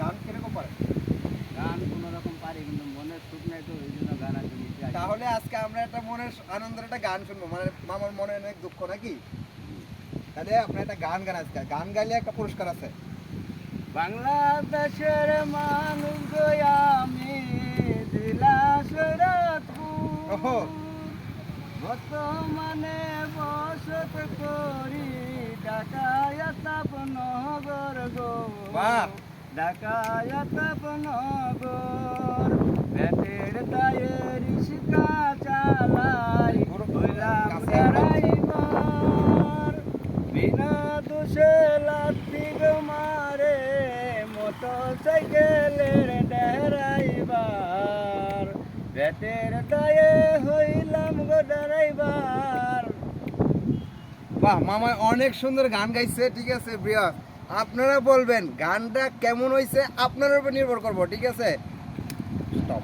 গান কিরকম পারেন? গান কোনো রকম পারি, কিন্তু মনের সুখ নাই, তো এই জন্য গান আজকে লিখতে আসি। তাহলে আজকে আমরা একটা মনের আনন্দের একটা গান শুনবো, মানে মামার মনে অনেক দুঃখ নাকি? তাহলে আপনি একটা গান গান, আজকে গান গাইলে একটা পুরস্কার আছে। বাংলাদেশের মানুষ গো আমি ওহো, বর্তমানে বসত করি ঢাকায়াতাপ নগর গো। বাহ। ঢাকায়াতাপ নগর, পেটের দায়ে রিক্সা চালাই, হইলাম ড্রাইভার। বিনা দোষে লাথি গো মারে মোটরসাইকেলের ড্রাইভার। পেটের দায়ে হইলাম গো ড্রাইভার। বাহ, মামা অনেক সুন্দর গান গাইছে। ঠিক আছে প্রিয়, আপনারা বলবেন গানটা কেমন হয়েছে, আপনার উপর নির্ভর করবো। ঠিক আছে, স্টপ।